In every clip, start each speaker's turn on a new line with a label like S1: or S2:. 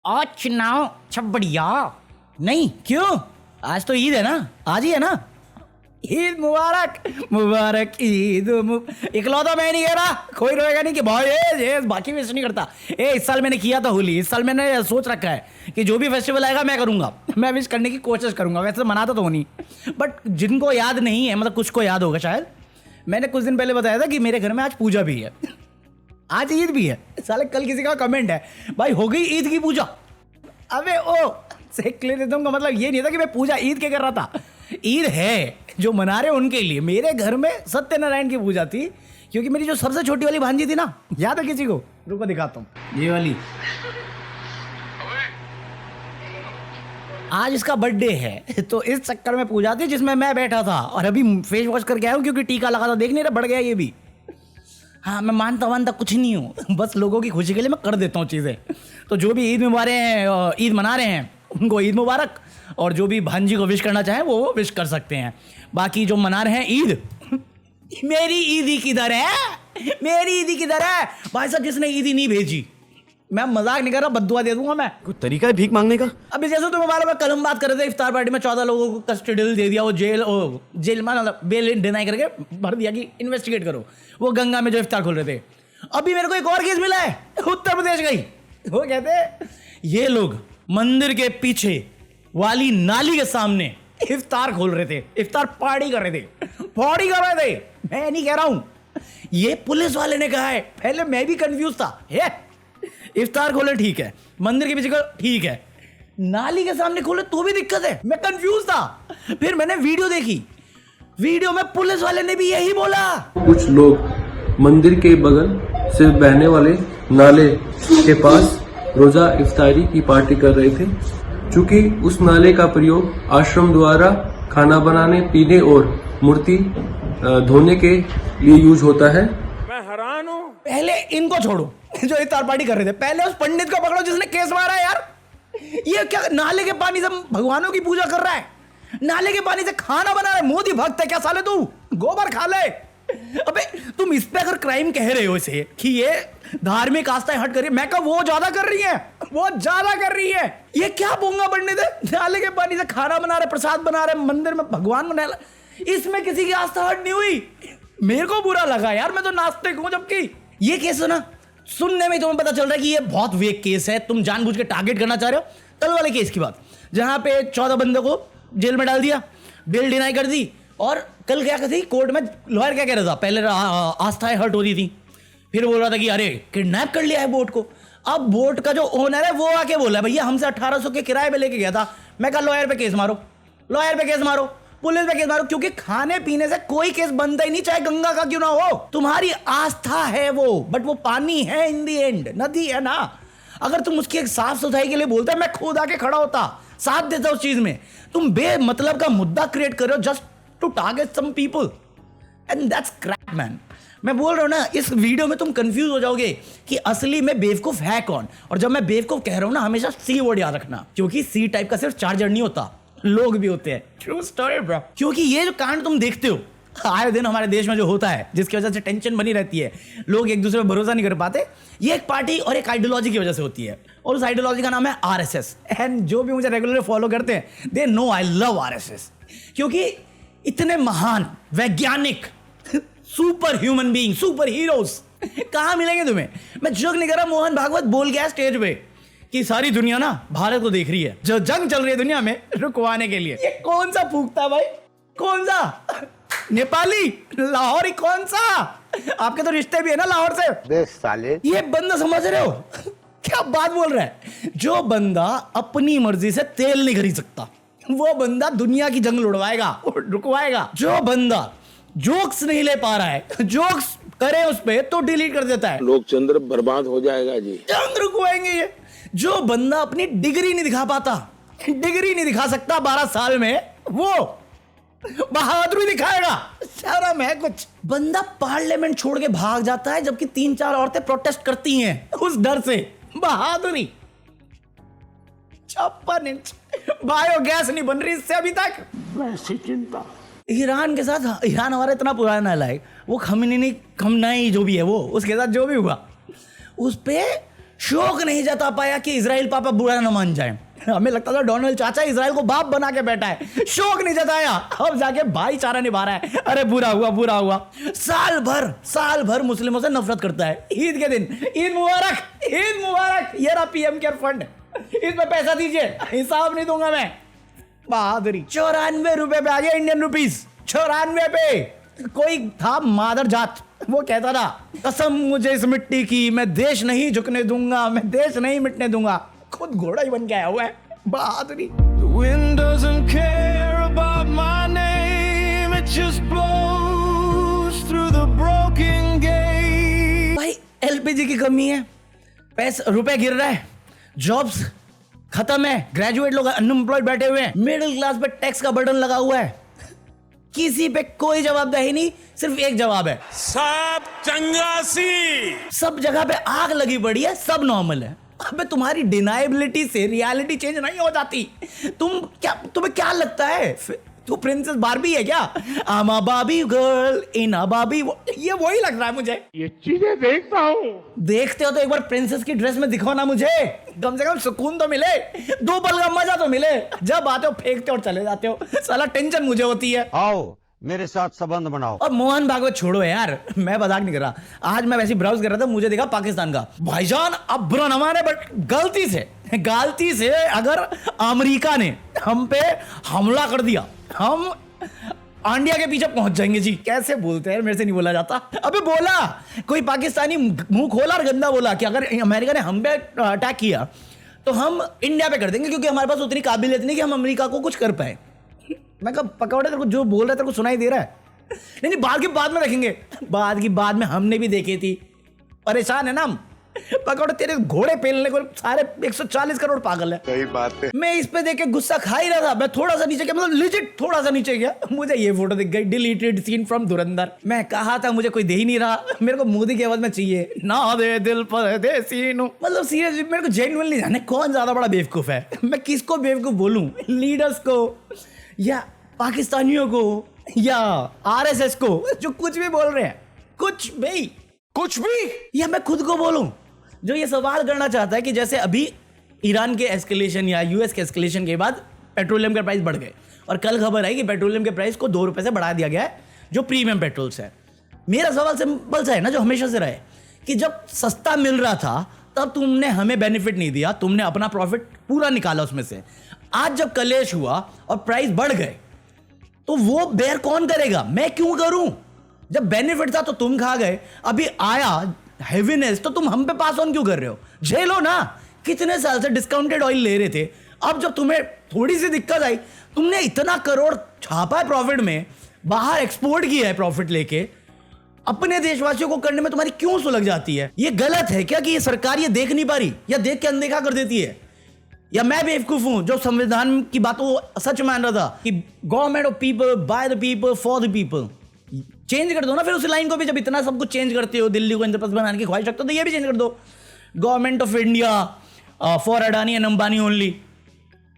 S1: आज चुनाव सब बढ़िया। नहीं क्यों, आज तो ईद है ना, आज ही है ना। ईद मुबारक, मुबारक ईद इकलौता मैं नहीं कह रहा, कोई रोएगा नहीं कि भाई ये बाकी विश नहीं करता। इस साल मैंने किया था होली, इस साल मैंने सोच रखा है कि जो भी फेस्टिवल आएगा मैं करूंगा, मैं विश करने की कोशिश करूंगा। वैसे मनाता तो नहीं, बट जिनको याद नहीं है, मतलब कुछ को याद होगा शायद, मैंने कुछ दिन पहले बताया था कि मेरे घर में आज पूजा भी है, आज ईद भी है। साले कल किसी का कमेंट है, भाई हो गई ईद की पूजा। अबे ओ सेक्युलरिज्म का मतलब ये नहीं था कि मैं पूजा ईद के कर रहा था। ईद है जो मना रहे उनके लिए। मेरे घर में सत्यनारायण की पूजा थी, क्योंकि मेरी जो सबसे छोटी वाली भांजी थी ना, याद है किसी को? रुको दिखाता हूँ, ये वाली। आज इसका बर्थडे है, तो इस चक्कर में पूजा थी जिसमें मैं बैठा था, और अभी फेस वॉश करके आया हूँ क्योंकि टीका लगा था। देख नहीं रहा, बढ़ गया ये भी। हाँ, मैं मानता वानता कुछ नहीं हूँ, बस लोगों की खुशी के लिए मैं कर देता हूँ चीज़ें। तो जो भी ईद ईद मना रहे हैं उनको ईद मुबारक, और जो भी भांजी को विश करना चाहें वो विश कर सकते हैं। बाकी जो मना रहे हैं ईद, मेरी ईदी किधर है, मेरी ईदी किधर है? भाई साहब जिसने ईदी नहीं भेजी, मैं मजाक नहीं कर रहा, बद्दुआ दे दूंगा मैं।
S2: कोई तरीका है भीख मांगने का?
S1: अभी जैसे तुम्हें मालूम है, कल हम बात कर रहे थे इफ्तार पार्टी में 14 लोगों को कस्टडी दे दिया, वो जेल में बेल डिनाई करके भर दिया कि इन्वेस्टिगेट करो, वो गंगा में जो इफ्तार खोल रहे थे। अभी मेरे को एक और केस मिला है, उत्तर प्रदेश गई। वो कहते ये लोग मंदिर के पीछे वाली नाली के सामने इफ्तार खोल रहे थे, इफ्तार पार्टी कर रहे थे, पार्टी कर रहे थे। मैं नहीं कह रहा हूं, ये पुलिस वाले ने कहा है। पहले मैं भी कंफ्यूज था, इफ्तार खोले ठीक है, मंदिर के पीछे को ठीक है, नाली के सामने खोले तो भी दिक्कत है। मैं कंफ्यूज था, फिर मैंने वीडियो देखी, वीडियो में पुलिस वाले ने भी यही बोला।
S3: कुछ लोग मंदिर के बगल से बहने वाले नाले के पास रोजा इफ्तारी की पार्टी कर रहे थे। चूंकि उस नाले का प्रयोग आश्रम द्वारा खाना बनाने, पीने और मूर्ति धोने के लिए यूज होता है।
S4: मैं हैरान हूँ।
S1: पहले इनको छोड़ो जो इफ्तार पार्टी कर रहे थे, पहले उस पंडित को पकड़ो जिसने केस मारा है। यार ये क्या नाले के पानी से भगवानों की पूजा कर रहा है, नाले के पानी से खाना बना रहा है? मोदी भक्त है क्या साले तू? गोबर खा ले। अबे तुम इस पे अगर क्राइम कह रहे हो इसे कि ये धार्मिक आस्थाएं हट कर रही है, मैं कहा वो ज्यादा कर रही है, वो ज्यादा कर रही है। ये क्या पोंगा पंडित है, नाले के पानी से खाना बना रहे, प्रसाद बना रहे, मंदिर में भगवान बना रहे, इसमें किसी की आस्था हट नहीं हुई। मेरे को बुरा लगा यार, मैं तो नास्तिक हूं। जबकि ये केस है ना, सुनने में तुम्हें पता चल रहा है कि ये बहुत वेक केस है, तुम जानबूझ के टारगेट करना चाह रहे हो। कल वाले केस की बात, जहां पे 14 बंदों को जेल में डाल दिया, बेल डिनाई कर दी, और कल क्या कहती कोर्ट में लॉयर क्या कह रहा था, पहले आस्थाएं हर्ट हो रही थी, फिर बोल रहा था कि अरे किडनैप कर लिया है बोट को। अब बोट का जो ओनर है वो आके बोला भैया हमसे 1800 के किराए पे लेके गया था। मैं कहा लॉयर पे केस मारो, लॉयर पे केस मारो, पुलिस पे केस मारो, क्योंकि खाने पीने से कोई केस बनता ही नहीं, चाहे गंगा का क्यों ना हो। तुम्हारी आस्था है वो, बट वो पानी है, इन दी एंड नदी है ना। अगर तुम उसकी एक साफ सफाई के लिए बोलते, मैं खुद आके खड़ा होता, साथ देता उस चीज में। तुम बेमतलब का मुद्दा क्रिएट कर रहे हो just to target some people, and that's crap man. मैं बोल रहा हूं ना, इस वीडियो में तुम कंफ्यूज हो जाओगे कि असली में बेवकूफ है कौन। और जब मैं बेवकूफ कह रहा हूं ना, हमेशा सी वर्ड याद रखना, क्योंकि सी टाइप का सिर्फ चार्जर नहीं होता, लोग भी होते हैं। True story bro. क्योंकि ये जो कांड तुम देखते हो आए दिन हमारे देश में जो होता है, जिसकी वजह से टेंशन बनी रहती है, लोग एक दूसरे पर भरोसा नहीं कर पाते, ये एक पार्टी और एक आइडियोलॉजी की वजह से होती है। और उस आइडियोलॉजी का नाम है आरएसएस। एंड जो भी मुझे रेगुलर फॉलो करते हैं, they know I love RSS, क्योंकि इतने महान वैज्ञानिक, super human being, super heroes कहां मिलेंगे तुम्हें? मैं जोक नहीं कर रहा, मोहन भागवत बोल गया स्टेज पे कि सारी दुनिया ना भारत को देख रही है, जो जंग चल रही है दुनिया में रुकवाने के लिए। ये कौन सा फूकता भाई, कौन सा नेपाली, लाहौरी, कौन सा? आपके तो रिश्ते भी है ना लाहौर से।
S5: बे साले,
S1: ये बंदा समझ रहे हो क्या बात बोल रहा है? जो बंदा अपनी मर्जी से तेल नहीं खरीद सकता, वो बंदा दुनिया की जंग लड़वाएगा, रुकवाएगा। जो बंदा जोक्स नहीं ले पा रहा है, जोक्स करे उस पे तो डिलीट कर देता है,
S4: लोकचंद्र बर्बाद हो जाएगा जी।
S1: जंग रुकवाएंगे ये। जो बंदा अपनी डिग्री नहीं दिखा पाता, डिग्री नहीं दिखा सकता 12 साल में, वो बहादुरी दिखाएगा। शर्म है कुछ? बंदा पार्लियामेंट छोड़ के भाग जाता है जबकि 3-4 औरतें प्रोटेस्ट करती हैं उस डर से। बहादुरी। 56 इंच बायोगैस नहीं बन रही इससे अभी तक।
S4: वैसी चिंता।
S1: ईरान के साथ, ईरान हमारा इतना पुराना लायक, वो खमनेई जो भी है, वो उसके साथ जो भी हुआ, उस पे शौक नहीं जता पाया कि इजराइल पापा बुरा न मान जाए। हमें लगता था डोनाल्ड चाचा इजराइल को बाप बना के बैठा है, शौक नहीं जताया, अब जाके भाईचारा निभा रहा है। अरे बुरा हुआ। साल भर मुस्लिमों से नफरत करता है। ईद के दिन ईद मुबारक, ये रहा पीएम केयर फंड, इसमें पैसा दीजिए, हिसाब नहीं दूंगा मैं। बहादुरी। 94 रुपए पे आ गया इंडियन रुपीस, 94 पे। कोई था मादर जात, वो कहता था कसम मुझे इस मिट्टी की, मैं देश नहीं झुकने दूंगा, मैं देश नहीं मिटने दूंगा। खुद घोड़ा ही बन के आया हुआ है। बहादुरी।
S2: The wind doesn't care about my name, it just blows through the broken gate.
S1: भाई एलपीजी की कमी है, पैसे रुपए गिर रहा है, जॉब्स खत्म है, ग्रेजुएट लोग अनएम्प्लॉयड बैठे हुए हैं, मिडिल क्लास पे टैक्स का बर्डन लगा हुआ है। किसी पे कोई जवाबदेही नहीं, सिर्फ एक जवाब है,
S4: सब चंगासी।
S1: सब जगह पे आग लगी पड़ी है, सब नॉर्मल है। अबे तुम्हारी डिनाइबिलिटी से रियलिटी चेंज नहीं हो जाती। तुम्हें क्या लगता है तू प्रिंसेस बार्बी है क्या? आमा बाबी गर्ल इन अ बाबी, ये वही लग रहा है मुझे।
S4: ये चीजें देखता हूँ।
S1: देखते हो तो एक बार प्रिंसेस की ड्रेस में दिखो ना मुझे, कम से कम सुकून तो मिले, 2 पल का मजा तो मिले। जब आते हो फेंकते हो और चले जाते हो, साला टेंशन मुझे होती है।
S5: आओ मेरे साथ संबंध बनाओ।
S1: और मोहन भागवत छोड़ो यार, मैं मजाक नहीं कर रहा। आज मैं वैसे ब्राउज कर रहा था, मुझे देखा पाकिस्तान का। भाईजान अब बुरा न माने, बट गलती से अगर अमेरिका ने हम पे हमला कर दिया, हम इंडिया के पीछे पहुंच जाएंगे जी। कैसे बोलते हैं, मेरे से नहीं बोला जाता। अबे बोला कोई पाकिस्तानी, मुंह खोला और गंदा बोला कि अगर अमेरिका ने हम पे अटैक किया तो हम इंडिया पे कर देंगे, क्योंकि हमारे पास उतनी काबिलियत नहीं कि हम अमेरिका को कुछ कर पाए। मैं कहा पकौड़े तेरे को जो बोल रहा है तेरे को सुनाई दे रहा है? नहीं बात की बाद में रखेंगे, बात की बाद में हमने भी देखी थी। परेशान है ना हम। पकौड़े तेरे घोड़े पेलने को सारे 140 करोड़ पागल है।
S6: सही बात है।
S1: मैं इस पे देख के गुस्सा खा ही रहा था। मैं थोड़ा सा नीचे गया, मतलब लिजिट थोड़ा सा नीचे गया, मुझे ये फोटो दिख गई, डिलीटेड सीन फ्रॉम धुरंधर। मैं कहा था मुझे कोई दे ही नहीं रहा, मेरे को मोदी की आवाज में चाहिए, ना दे दिल पर दे सीनू। मतलब सीरियसली मेरे को जेन्युइनली जाने कौन ज्यादा बड़ा बेवकूफ है। मैं किसको बेवकूफ बोलूं, लीडर्स को या पाकिस्तानियों को या आरएसएस को, जो कुछ भी बोल रहे हैं, कुछ भी, या मैं खुद को बोलूं जो ये सवाल करना चाहता है कि जैसे अभी ईरान के एस्केलेशन या यूएस के एस्केलेशन के बाद पेट्रोलियम के प्राइस बढ़ गए, और कल खबर आई कि पेट्रोलियम के प्राइस को 2 रुपए से बढ़ा दिया गया है, जो प्रीमियम पेट्रोल्स है। मेरा सवाल सिंपल सा है ना, जो हमेशा से रहे कि जब सस्ता मिल रहा था तब तुमने हमें बेनिफिट नहीं दिया, तुमने अपना प्रॉफिट पूरा निकाला उसमें से। आज जब कलेश हुआ और प्राइस बढ़ गए तो वो बेयर कौन करेगा? मैं क्यों करूं? जब बेनिफिट था तो तुम खा गए, अभी आया हेवीनेस तो तुम हम पे पास ऑन क्यों कर रहे हो? झेलो ना। कितने साल से डिस्काउंटेड ऑयल ले रहे थे, अब जब तुम्हें थोड़ी सी दिक्कत आई, तुमने इतना करोड़ छापा है प्रॉफिट में, बाहर एक्सपोर्ट किया है प्रॉफिट लेके, अपने देशवासियों को करने में तुम्हारी क्यों सुलग जाती है? ये गलत है क्या कि ये सरकार ये देख नहीं पा रही, या देख के अनदेखा कर देती है? या मैं बेवकूफ हूं जो संविधान की बातों सच मान रहा था कि government of people, by the people, for the people? Change कर दो ना फिर उस लाइन को भी। जब इतना सब कुछ चेंज करते हो, दिल्ली को इंद्रप्रस्थ बनाने की ख्वाहिश रखते हो, तो ये भी चेंज कर दो, government of India for Adani and Ambani only.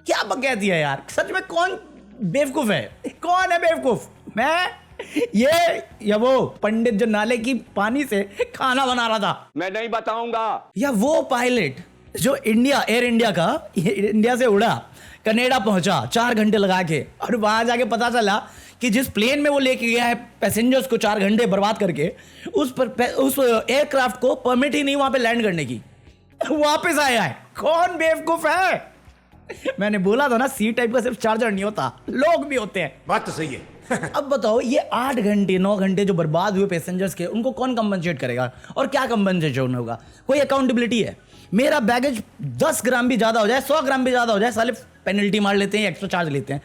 S1: क्या बकैती है यार, सच में कौन बेवकूफ है? कौन है बेवकूफ? मैं ये या वो पंडित जो नाले की पानी से खाना बना रहा था?
S6: मैं नहीं बताऊंगा।
S1: या वो पायलट जो एयर इंडिया का इंडिया से उड़ा, कनाडा पहुंचा 4 घंटे लगा के, और वहां जाके पता चला कि जिस प्लेन में वो लेके गया है पैसेंजर्स को 4 घंटे बर्बाद करके, उस एयरक्राफ्ट को परमिट ही नहीं वहां पे लैंड करने की, वापस आया है। कौन बेवकूफ है? मैंने बोला था ना, सी टाइप का सिर्फ चार्जर नहीं होता, लोग भी होते हैं।
S6: बात तो सही है।
S1: अब बताओ, ये 8 घंटे 9 घंटे जो बर्बाद हुए पैसेंजर्स के, उनको कौन कंपनसेट करेगा? और क्या कंपनसेशन होगा? कोई अकाउंटेबिलिटी है? मेरा बैगेज 10 ग्राम भी ज्यादा हो जाए, 100 ग्राम भी ज्यादा हो जाए, साले पेनल्टी मार लेते हैं, एक्स्ट्रा चार्ज लेते हैं।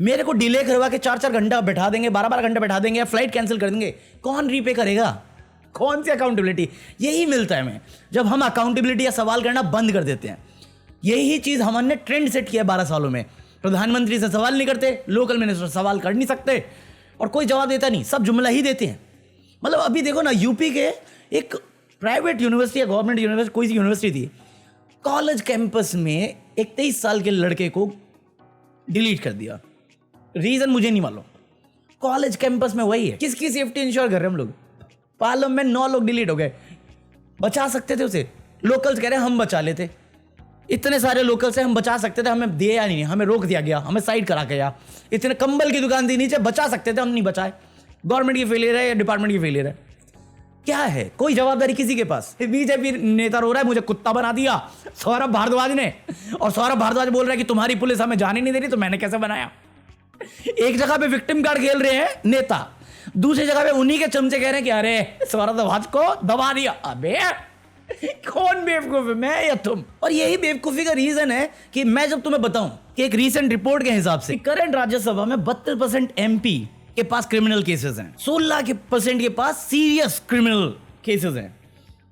S1: मेरे को डिले करवा के 4-4 घंटा बैठा देंगे, 12-12 घंटे बैठा देंगे, या फ्लाइट कैंसिल कर देंगे। कौन रीपे करेगा? कौन सी अकाउंटेबिलिटी? यही मिलता है हमें जब हम अकाउंटेबिलिटी या सवाल करना बंद कर देते हैं। यही चीज हमने ट्रेंड सेट किया 12 सालों में। प्रधानमंत्री से सवाल नहीं करते, लोकल मिनिस्टर सवाल कर नहीं सकते, और कोई जवाब देता नहीं, सब जुमला ही देते हैं। मतलब अभी देखो ना, यूपी के एक प्राइवेट यूनिवर्सिटी या गवर्नमेंट यूनिवर्सिटी, कोई सी यूनिवर्सिटी थी, कॉलेज कैंपस में एक 23 साल के लड़के को डिलीट कर दिया। रीजन मुझे नहीं मालूम, कॉलेज कैंपस में वही है। किसकी सेफ्टी इंश्योर कर रहे हैं हम लोग? पालम में 9 लोग डिलीट हो गए, बचा सकते थे उसे, लोकल्स कह रहे हैं हम बचा लेते, इतने सारे लोकल्स हैं हम बचा सकते थे, हमें दिया नहीं, हमें रोक दिया गया, हमें साइड करा गया। इतने कंबल की दुकान थी नीचे, बचा सकते थे, हम नहीं बचाए। गवर्नमेंट की फेलियर है या डिपार्टमेंट की फेलियर है? क्या है, कोई जवाबदारी किसी के पास? बीजेपी नेता रो रहा है मुझे कुत्ता बना दिया सौरभ भारद्वाज ने, और सौरभ भारद्वाज बोल रहा है कि तुम्हारी पुलिस हमें जाने नहीं दे रही, तो मैंने कैसे बनाया? एक जगह पे विक्टिम कार्ड खेल रहे हैं नेता, दूसरी जगह पे उन्हीं के चमचे कह रहे हैं कि अरे सौरभ भारद्वाज को दबा दिया। अबे कौन बेवकूफ है, मैं या तुम? और यही बेवकूफी का रीजन है कि मैं जब तुम्हें बताऊं कि एक रीसेंट रिपोर्ट के हिसाब से करंट राज्यसभा में 32% एमपी के पास क्रिमिनल केसेस हैं, 16% के पास सीरियस क्रिमिनल केसेस हैं,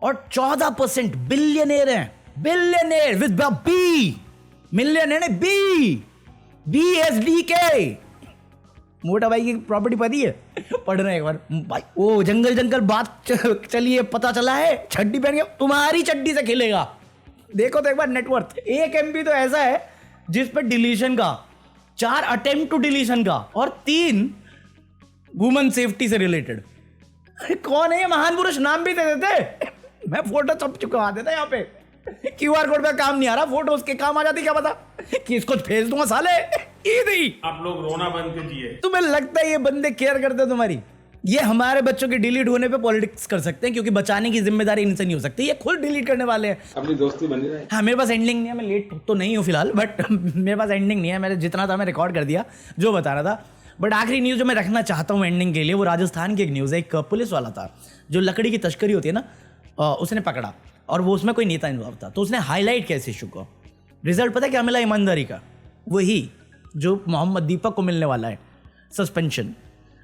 S1: और 14% बिलियनर हैं। Billionaire with B, millionaire B, BSDK। मोटा भाई की प्रॉपर्टी पड़ी है, पढ़ रहे हैं एक बार भाई। वो जंगल बात चली है, पता चला है चड्डी पहन के तुम्हारी चड्डी से खेलेगा। देखो तो एक बार नेटवर्थ, 1 MB तो ऐसा है जिस पर डिलीशन का, 4 अटेम्प्ट टू डिलीशन का, और 3 वुमेन सेफ्टी से रिलेटेड। कौन है ये महान पुरुष? नाम भी दे देते, मैं फोटो छप चुका देता यहाँ पे। QR कोड पे काम नहीं आ रहा, फोटो उसके काम आ जाती, क्या पता कि इसको भेज दूंगा साले ईदी।
S4: आप लोग रोना बंद कीजिए।
S1: तुम्हें लगता है ये बंदे केयर करते तुम्हारी? ये हमारे बच्चों के डिलीट होने पे पॉलिटिक्स कर सकते हैं, क्योंकि बचाने की जिम्मेदारी इनसे नहीं हो सकती, ये खुद डिलीट करने वाले हैं।
S6: अपनी दोस्ती बनी रहे।
S1: हाँ, मेरे पास एंडिंग नहीं है, मैं लेट तो नहीं हूँ फिलहाल, बट मेरे पास एंडिंग नहीं है। मैंने जितना था मैं रिकॉर्ड कर दिया जो बता रहा था। बट आखिरी न्यूज़ जो मैं रखना चाहता हूँ एंडिंग के लिए, वो राजस्थान की एक न्यूज़ है। एक पुलिस वाला था जो लकड़ी की तस्करी होती है ना, उसने पकड़ा, और वो उसमें कोई नेता इन्वॉल्व था, तो उसने हाईलाइट किया इस इशू को। रिजल्ट पता है क्या मिला ईमानदारी का? वही जो मोहम्मद दीपक को मिलने वाला है, सस्पेंशन,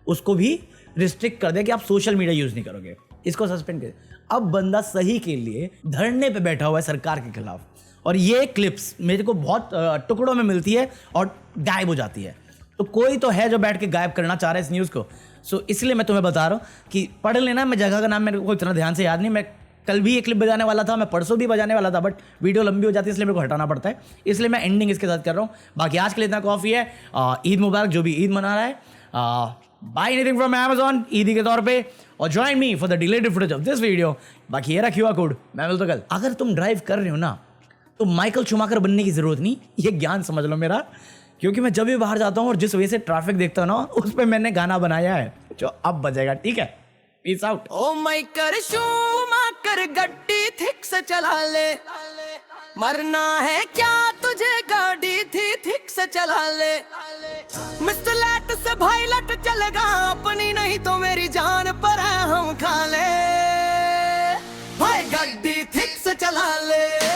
S1: उसको भी रिस्ट्रिक्ट कर दिया कि आप सोशल मीडिया यूज नहीं करोगे, इसको सस्पेंड कर। अब बंदा सही के लिए धरने पे बैठा हुआ है सरकार के खिलाफ, और ये क्लिप्स मेरे को बहुत टुकड़ों में मिलती है और गायब हो जाती है। तो कोई तो है जो बैठ के गायब करना चाह रहा है इस न्यूज़ को। सो इसलिए मैं तुम्हें बता रहा हूँ कि पढ़ लेना। मैं जगह का नाम मेरे को इतना ध्यान से याद नहीं, मैं कल भी एक क्लिप बजाने वाला था, मैं परसों भी बजाने वाला था, बट वीडियो लंबी हो जाती है इसलिए मेरे को हटाना पड़ता है, इसलिए मैं एंडिंग इसके साथ कर रहा हूँ। बाकी आज के लिए इतना काफ़ी है। ईद मुबारक जो भी ईद मना रहा है। बाय एनीथिंग फ्रॉम Amazon ईदी के तौर पे, और join me for the deleted footage of this video. बाकी ये रहा QR कोड, मैं मिलता कल। अगर तुम ड्राइव कर रहे हो ना, तो माइकल शूमाकर बनने की जरूरत नहीं, ये ज्ञान समझ लो मेरा, क्योंकि मैं जब भी बाहर जाता हूँ और जिस वजह से ट्रैफिक देखता हूँ ना, उस पर मैंने गाना बनाया है जो अब बजेगा। ठीक है, पीस आउट।
S7: ओ माइकल शूमाकर गड्डी थिक से चला ले, मरना है क्या तुझे गाड़ी थी थिक से चला ले। मिस्टर लैट से भाई लट चलेगा, अपनी नहीं तो मेरी जान पर है हम खा ले। भाई गड्डी थिक से चला ले।